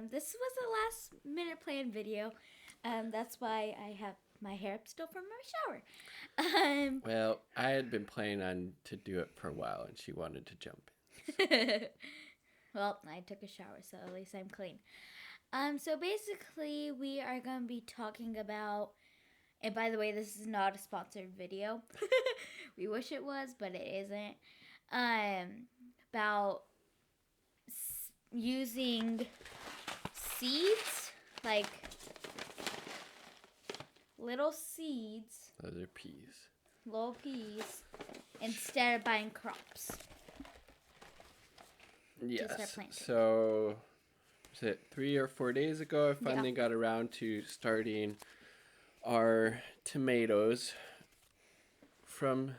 This was a last minute planned video. That's why I have my hair up still from my shower. Well, I had been planning on to do it for a while, and she wanted to jump Well, I took a shower, so at least I'm clean. So basically, we are going to be talking about. And by the way, this is not a sponsored video. We wish it was, but it isn't. About using seeds, like little seeds, in. Those are peas. little peas, instead of buying crops. Yes. So, was it 3 or 4 days ago? I finally got around to starting our tomatoes from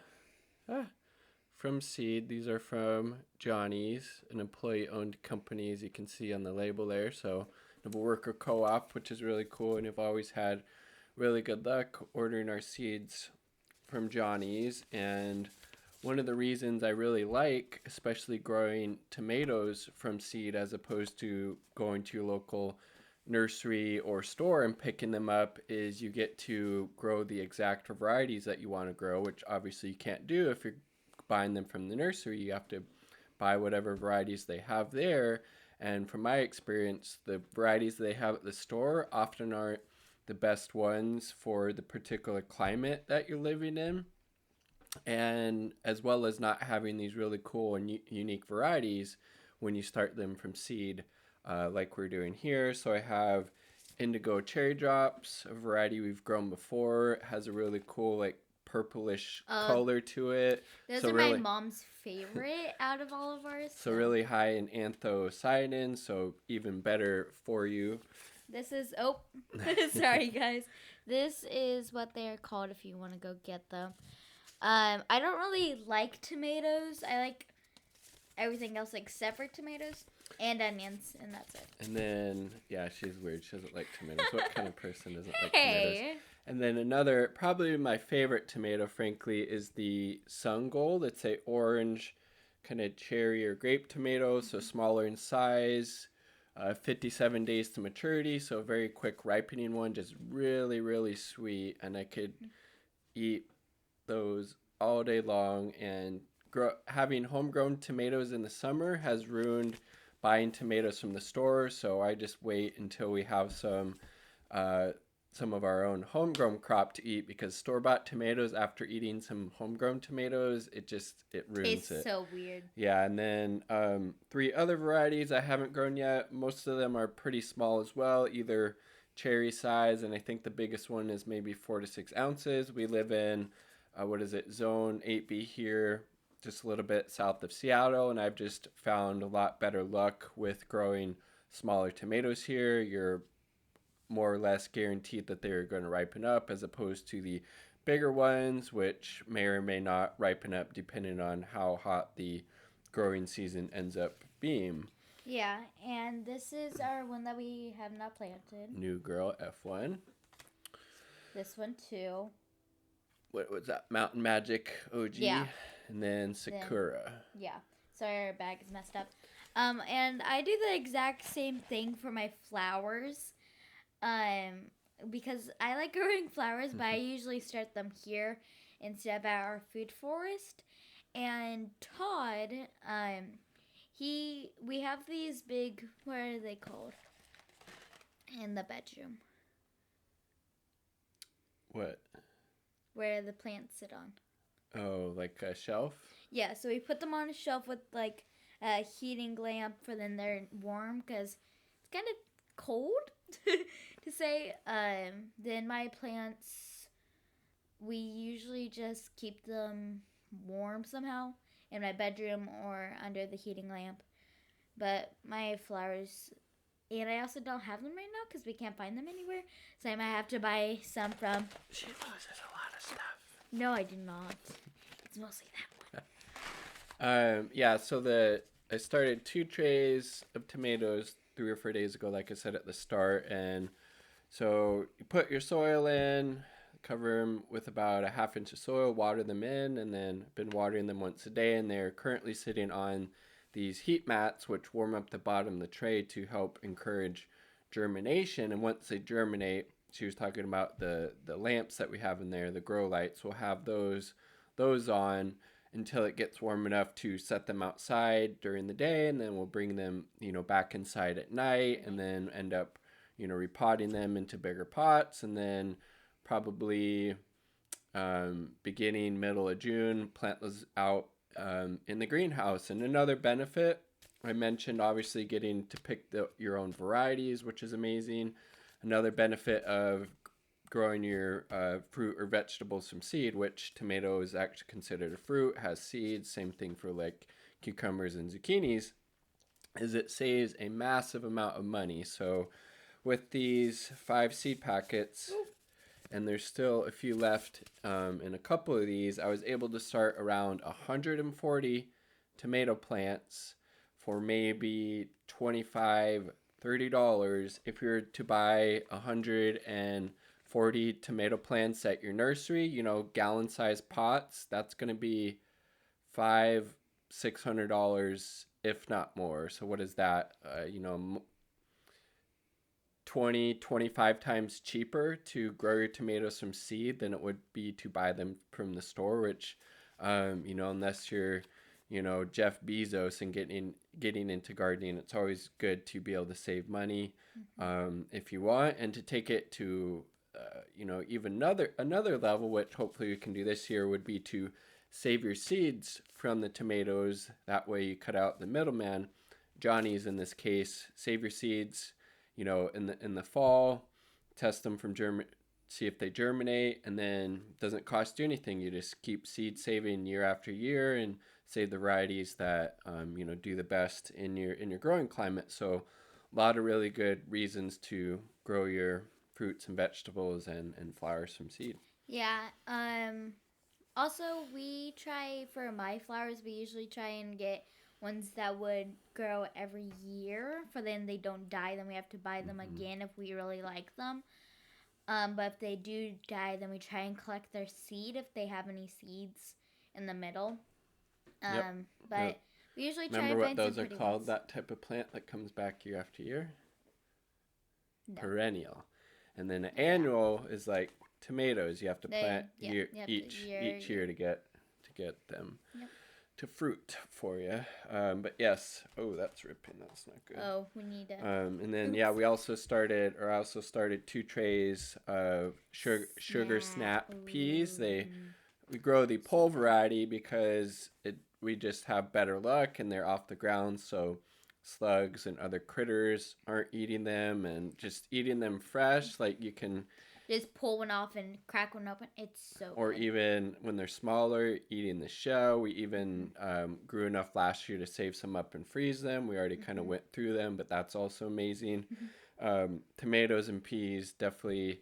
seed. These are from Johnny's, an employee-owned company, as you can see on the label there. So, we have a worker co-op, which is really cool, and I've always had really good luck ordering our seeds from Johnny's. And one of the reasons I really like, especially growing tomatoes from seed as opposed to going to your local nursery or store and picking them up, is you get to grow the exact varieties that you want to grow, which obviously you can't do if you're buying them from the nursery. You have to buy whatever varieties they have there. And from my experience, the varieties they have at the store often aren't the best ones for the particular climate that you're living in. And as well as not having these really cool and unique varieties when you start them from seed, like we're doing here. So I have indigo cherry drops, a variety we've grown before. It has a really cool like purplish color to it. Those are really, my mom's favorite out of all of ours. So really high in anthocyanins, so even better for you. This is, sorry guys. This is what they're called if you want to go get them. I don't really like tomatoes. I like everything else except for tomatoes and onions, and that's it. And then, yeah, she's weird. She doesn't like tomatoes. What kind of person doesn't like tomatoes? And then another, probably my favorite tomato, frankly, is the Sun Gold. It's a orange kind of cherry or grape tomato, so smaller in size. 57 days to maturity, so a very quick ripening one, just really, really sweet. And I could eat those all day long. And having homegrown tomatoes in the summer has ruined buying tomatoes from the store, so I just wait until we have some of our own homegrown crop to eat, because store-bought tomatoes, after eating some homegrown tomatoes, it ruins it. It's so weird. Yeah, and then 3 other varieties I haven't grown yet. Most of them are pretty small as well, either cherry size, and I think the biggest one is maybe 4 to 6 ounces. We live in Zone 8B here, just a little bit south of Seattle, and I've just found a lot better luck with growing smaller tomatoes here. You're more or less guaranteed that they're going to ripen up, as opposed to the bigger ones, which may or may not ripen up depending on how hot the growing season ends up being. Yeah, and this is our one that we have not planted. New Girl F1. This one too. What was that? Mountain Magic OG. Yeah. And then Sakura. Sorry, our bag is messed up. And I do the exact same thing for my flowers. Because I like growing flowers, but I usually start them here instead of at our food forest. And Todd, we have these big, what are they called? In the bedroom. What? Where the plants sit on. Oh, like a shelf? Yeah, so we put them on a shelf with like a heating lamp for then they're warm, because it's kind of cold to say. Then my plants, we usually just keep them warm somehow in my bedroom or under the heating lamp. But my flowers, and I also don't have them right now because we can't find them anywhere, so I might have to buy some from... She loses a lot of stuff. No, I do not. It's mostly that one. So I started 2 trays of tomatoes 3 or 4 days ago, like I said at the start. And so you put your soil in, cover them with about a ½ inch of soil, water them in, and then been watering them once a day. And they're currently sitting on these heat mats, which warm up the bottom of the tray to help encourage germination. And once they germinate, she was talking about the lamps that we have in there, the grow lights. We'll have those on until it gets warm enough to set them outside during the day, and then we'll bring them, back inside at night, and then end up, repotting them into bigger pots, and then probably beginning middle of June, plant those out in the greenhouse. And another benefit, I mentioned obviously getting to pick your own varieties, which is amazing. Another benefit of growing your fruit or vegetables from seed, which tomato is actually considered a fruit, has seeds, same thing for like cucumbers and zucchinis, is it saves a massive amount of money. So with these 5 seed packets, and there's still a few left in a couple of these, I was able to start around 140 tomato plants for maybe $25-$30. If you're to buy 140 tomato plants at your nursery, gallon-sized pots, that's going to be $500-$600, if not more. So what is that? 20-25 times cheaper to grow your tomatoes from seed than it would be to buy them from the store, which unless you're Jeff Bezos and getting into gardening, it's always good to be able to save money if you want, and to take it to even another level, which hopefully we can do this year, would be to save your seeds from the tomatoes. That way you cut out the middleman. Johnny's in this case, save your seeds in the fall, test them see if they germinate, and then it doesn't cost you anything. You just keep seed saving year after year and save the varieties that do the best in your growing climate. So a lot of really good reasons to grow your fruits and vegetables and flowers from seed. Yeah. Also, we try for my flowers. We usually try and get ones that would grow every year, for then they don't die. Then we have to buy them again if we really like them. But if they do die, then we try and collect their seed if they have any seeds in the middle. But we usually try Remember and what find those are some called? ones. That type of plant that comes back year after year? No. Perennial. And then an annual is like tomatoes. You have to plant each year to get them to fruit for you. But yes, that's ripping. That's not good. Oh, we need to. And then I also started 2 trays of sugar snap peas. We grow the pole variety because we just have better luck and they're off the ground, so slugs and other critters aren't eating them, and just eating them fresh, like you can just pull one off and crack one open. It's so or good. even when they're smaller, eating the shell. We even grew enough last year to save some up and freeze them. We already kind of went through them, but that's also amazing. Tomatoes and peas, definitely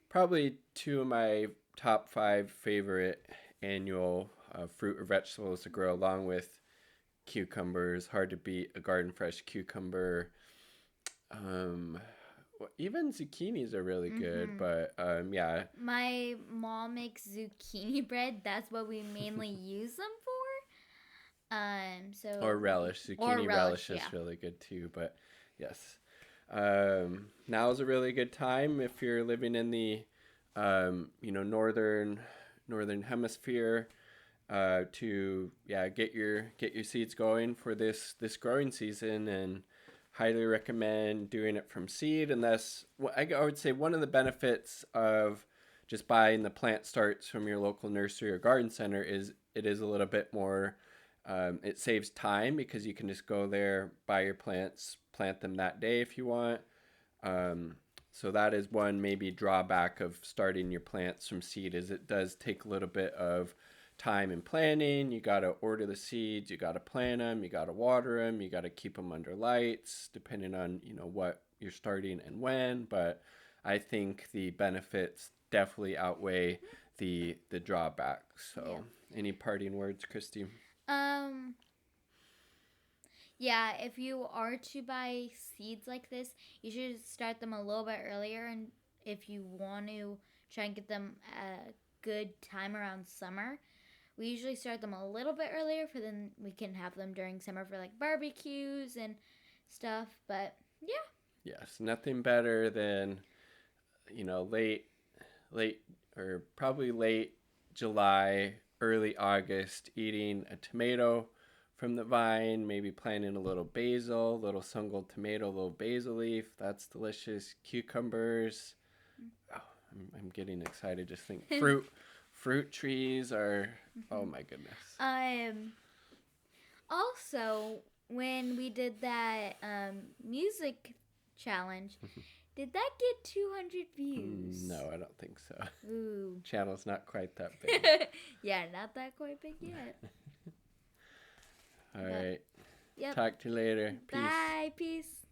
probably 2 of my top 5 favorite annual fruit or vegetables to grow, along with cucumbers. Hard to beat a garden fresh cucumber. Even zucchinis are really good, but My mom makes zucchini bread. That's what we mainly use them for. Or relish. Zucchini relish is really good too. But yes, now is a really good time if you're living in the northern hemisphere to get your seeds going for this growing season, and highly recommend doing it from seed. And that's, I would say, one of the benefits of just buying the plant starts from your local nursery or garden center is it is a little bit more, it saves time because you can just go there, buy your plants, plant them that day if you want. So that is one maybe drawback of starting your plants from seed, is it does take a little bit of time in planning. You got to order the seeds, you got to plant them, you got to water them, you got to keep them under lights, depending on what you're starting and when. But I think the benefits definitely outweigh the drawbacks. So any parting words, Christy? If you are to buy seeds like this, you should start them a little bit earlier, and if you want to try and get them a good time around summer, we usually start them a little bit earlier for then we can have them during summer for like barbecues and stuff. But yeah. Yes, nothing better than, late or probably late July, early August, eating a tomato from the vine, maybe planting a little basil, little sungal tomato, little basil leaf. That's delicious. Cucumbers. Oh, I'm getting excited. Just think fruit trees are, oh my goodness. Also, when we did that music challenge, did that get 200 views? No, I don't think so. Ooh. Channel's not quite that big. Yeah, not that quite big yet. All right. Yep. Talk to you later. Peace. Bye. Peace.